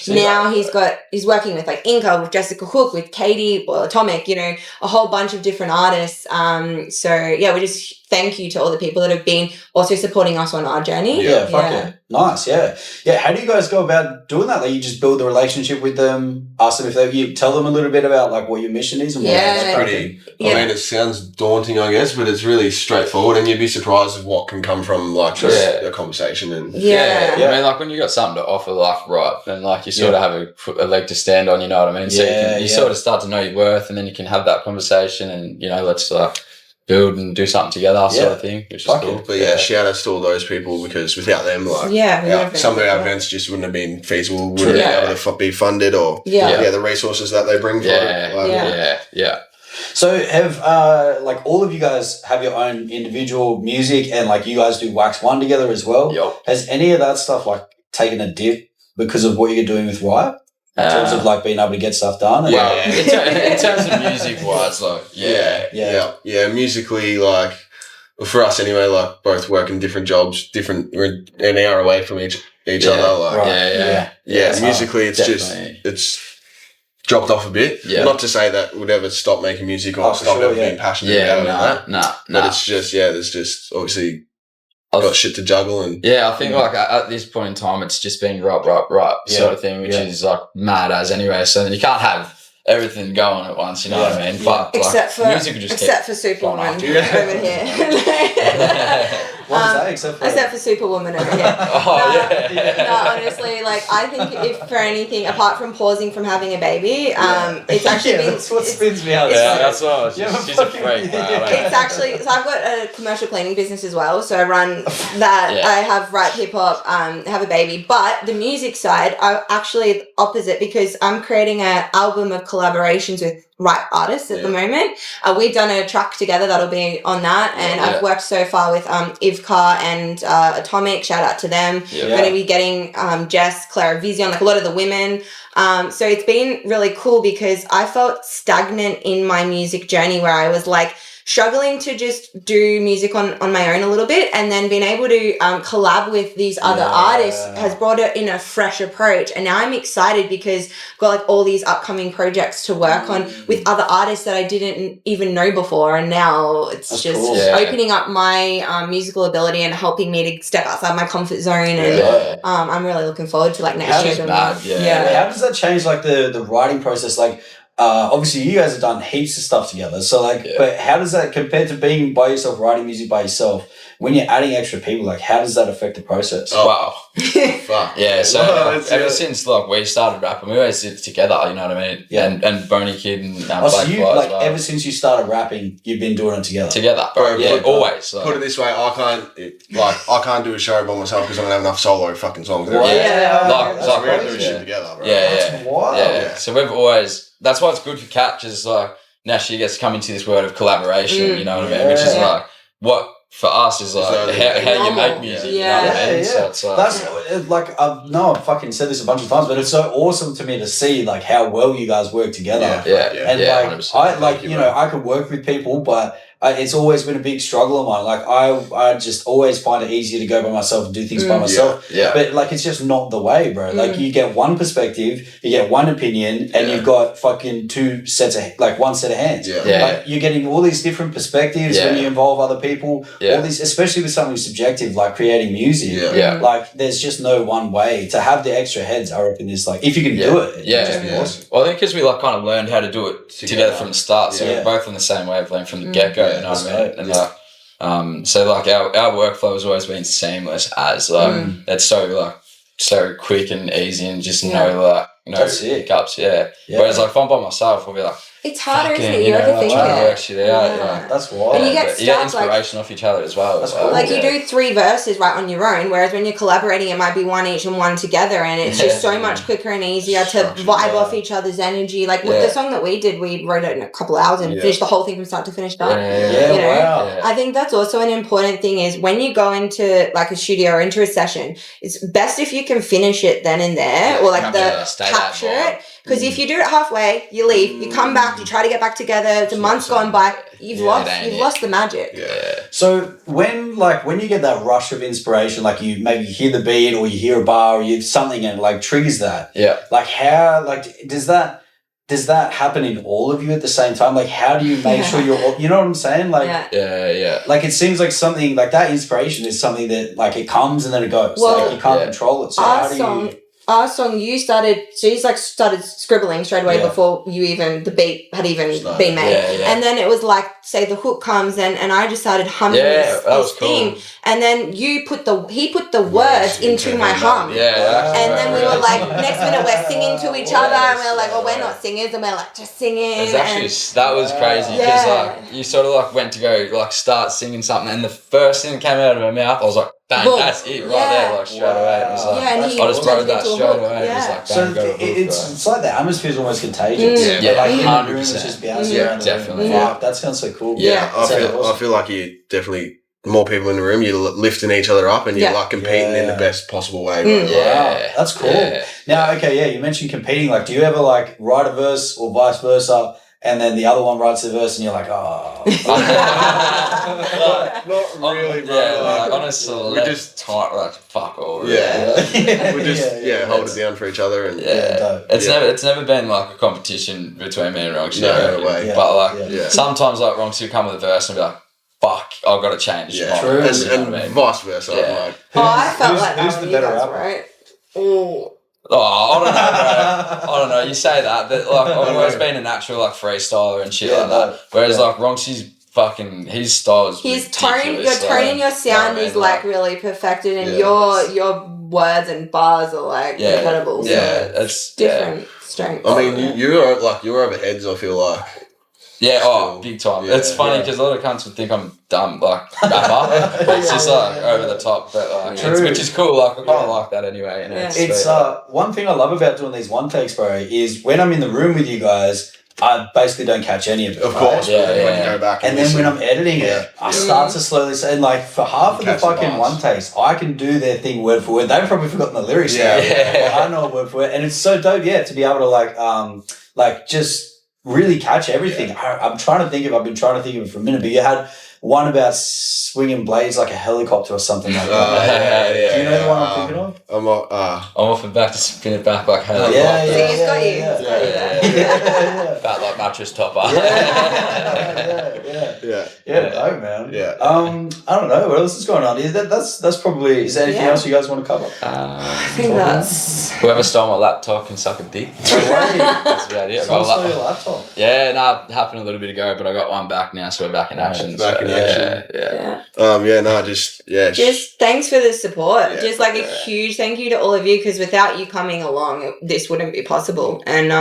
Now he's working with like Inca, with Jessica Hook, with Katie, well, Atomic, you know, a whole bunch of different artists. So we just thank you to all the people that have been also supporting us on our journey. Yeah. Nice. Yeah. How do you guys go about doing that? Like, you just build the relationship with them, ask them if you tell them a little bit about like what your mission is and what it's pretty. I mean, it sounds daunting, I guess, but it's really straightforward, and you'd be surprised at what can come from like just a conversation. And I mean, like when you got something to offer, like then like you sort of have a leg to stand on. You know what I mean? So you sort of start to know your worth, and then you can have that conversation, and you know, let's build and do something together, sort of thing, which is cool. But shout outs to all those people, because without them, like some of our events just wouldn't have been feasible, wouldn't have been able to be funded, or the resources that they bring for it. So have like all of you guys have your own individual music, and like you guys do Wax One together as well. Has any of that stuff like taken a dip because of what you're doing with Riot? In terms of like being able to get stuff done? In terms of music wise, like musically, like for us anyway, like both working different jobs, we're an hour away from each other. Like musically it's definitely. It's dropped off a bit. Not to say that we'd ever stop making music or stop ever being passionate about it. But it's just there's just obviously got shit to juggle, and I think like at this point in time it's just been right sort of thing, which is like mad as anyway. So then you can't have everything going at once, you know what I mean? But except like, music will just for Superwoman over here. What is that? Except for Superwoman over here. No, honestly, like I think if for anything, apart from pausing from having a baby, it's actually been, that's what spins me out. That's what she's a freak. It's actually, so I've got a commercial cleaning business as well, so I run that. I have Right Hip Hop, have a baby, but the music side, I actually opposite, because I'm creating an album of collaborations with Right artists at the moment. We've done a track together that'll be on that, and I've worked so far with Ivka and Atomic, shout out to them. We're going to be getting Jess, Clara Vision, like a lot of the women. So it's been really cool, because I felt stagnant in my music journey, where I was like struggling to just do music on my own a little bit, and then being able to collab with these other artists has brought it in a fresh approach. And now I'm excited because I've got like all these upcoming projects to work on with other artists that I didn't even know before, and now it's opening up my musical ability and helping me to step outside my comfort zone, and I'm really looking forward to like next year. How does that change like the writing process? Like obviously you guys have done heaps of stuff together, so like but how does that compare to being by yourself, writing music by yourself? When you're adding extra people, like how does that affect the process? Wow. Fuck. So ever since like we started rapping, we always did it together, you know what I mean? And Boney Kid and so you like ever since you started rapping, you've been doing it together? Bro, always. Put it this way, I can't do a show by myself because I don't have enough solo fucking songs. Like we do shit together, bro. That's wild. So we've always, that's why it's good for Catch, is like now she gets to come into this world of collaboration, you know what I mean? Which is like what for us is like how you make music, you know what I mean? So it's like, that's like I've fucking said this a bunch of times, but it's so awesome to me to see like how well you guys work together. And like 100%. I like, you know, I could work with people, but it's always been a big struggle of mine. Like I just always find it easier to go by myself and do things by myself. But like it's just not the way, bro. Like you get one perspective, you get one opinion, and you've got fucking one set of hands. Like you're getting all these different perspectives when you involve other people. All these, especially with something subjective like creating music. Like there's just no one way to have the extra heads. I reckon is like if you can do it, just be awesome. Well, I think because we like kind of learned how to do it together from the start, so we're both on the same wavelength from the get go. You know what I mean? And like, so like our workflow has always been seamless, as like it's so quick and easy, and just no hiccups. Whereas like if I'm by myself, I'll be like, it's harder, isn't it? You overthink it. Work shit out. That's wild. And you get inspiration off each other as well. That's cool. Like you do 3 verses right on your own, whereas when you're collaborating, it might be 1 each and 1 together, and it's just so much quicker and easier to vibe off each other's energy. Like with the song that we did, we wrote it in a couple of hours and finished the whole thing from start to finish. I think that's also an important thing, is when you go into like a studio or into a session, it's best if you can finish it then and there, or like capture it. Because if you do it halfway, you leave, you come back, you try to get back together, the month's gone by, you've lost the magic. Yeah. So when you get that rush of inspiration, like you maybe hear the beat or you hear a bar or you something and like triggers that. Yeah. Like how does that happen in all of you at the same time? Like how do you make sure you know what I'm saying? Like yeah. Like it seems like something like that inspiration is something that like it comes and then it goes. Well, like you can't control it. So how do you our song, you started scribbling straight away before the beat had even been made. And then it was like, say the hook comes and I just started humming this theme. Cool. And then he put the words into my hum. Yeah. And then we were like, next minute we're singing to each other and we're like, well, we're not singers, and we're like just singing. That was crazy because like you sort of like went to go like start singing something and the first thing that came out of my mouth, I was like, bang, that's it right there, like straight away. It was like, I just wrote that straight away. It was like, bang, so it's like the atmosphere is almost contagious. Yeah, like 100%. Just bouncing around. Definitely. Fuck, that sounds so cool. Yeah, I feel like you definitely more people in the room. You're lifting each other up and you're like competing in the best possible way. Right? Wow, that's cool. Yeah. Now, you mentioned competing. Like, do you ever like write a verse or vice versa? And then the other one writes the verse, and you're like, oh. Not really, bro. Like, honestly, we're just tight, like, fuck all. Yeah. We just hold it down for each other. And It's never been like a competition between me and Ronksy. No way. Yeah. But like, sometimes like Ronksy will come with a verse and be like, fuck, I've got to change. Yeah, true. And vice versa. Yeah. I felt like who's the better rapper? Right? I don't know, bro. I don't know. You say that, but like I've always been a natural like freestyler and shit like that. Whereas like Ronksy's fucking his style is your tone and your sound is like really perfected, and your words and bars are like incredible. Yeah, so it's different strengths. I mean, you're over heads. I feel like. Yeah, big time. Yeah, it's funny because a lot of cunts would think I'm dumb, like rapper. But it's just like over the top, but like which is cool. Like I kind of like that anyway. You know? It's one thing I love about doing these one takes, bro, is when I'm in the room with you guys, I basically don't catch any of it. Of course, when you go back and then when I'm editing it, I start to slowly say, like for half of the fucking one takes, I can do their thing word for word. They've probably forgotten the lyrics. I know word for word, and it's so dope. Yeah, to be able to like just really catch everything. I've been trying to think of it for a minute, but you had one about swinging blades like a helicopter or something like that. Do you know the one I'm thinking of? I'm off and back to spin it back like helicopter. It's got you. That like mattress topper. No, man. I don't know what else is going on. That's probably. Is there anything else you guys want to cover? I think that's. Whoever stole my laptop can suck a dick. That's about it. Someone stole your laptop. Yeah, it happened a little bit ago, but I got one back now, so we're back in action. Just thanks for the support. Just like a huge thank you to all of you, because without you coming along, this wouldn't be possible, and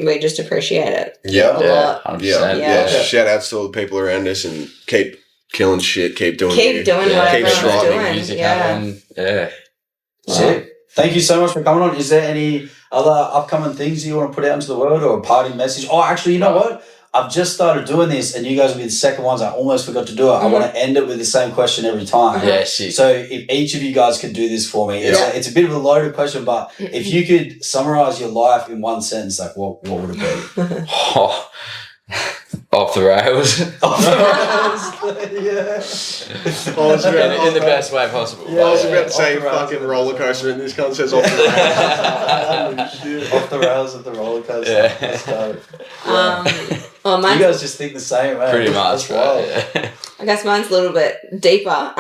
we just appreciate it. Yeah, a lot. 100%. Shout out to all the people around us and keep killing shit. Keep doing whatever keep striving. Music happening. Sick. Thank you so much for coming on. Is there any other upcoming things you want to put out into the world or a parting message? Oh, actually, you know what? I've just started doing this, and you guys will be the second ones. I almost forgot to do it. I want to end it with the same question every time. Yeah, shit. So if each of you guys could do this for me, it's a bit of a loaded question, but if you could summarize your life in one sentence, like what would it be? Off the rails. In the best way possible. I was about to say fucking roller coaster, and this cunt says off the rails. Off the rails of the roller coaster. Yeah. That's dope. You guys just think the same, right? Pretty much, right? Yeah. I guess mine's a little bit deeper.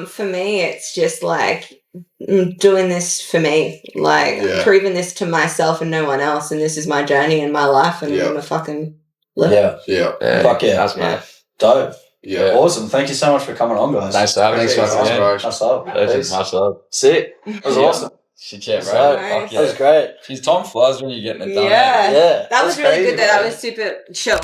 For me, it's just like doing this for me, like proving this to myself and no one else, and this is my journey and my life, and I'm gonna fucking live it. Fuck yeah. That's my dope. Yeah. Awesome. Thank you so much for coming on, guys. Thanks for having us. Much love. Much love. Sick. That was awesome. Shit, yeah, bro. That was great. Time flies when you're getting it done. Yeah. Yeah. That was really good. That I was super chill.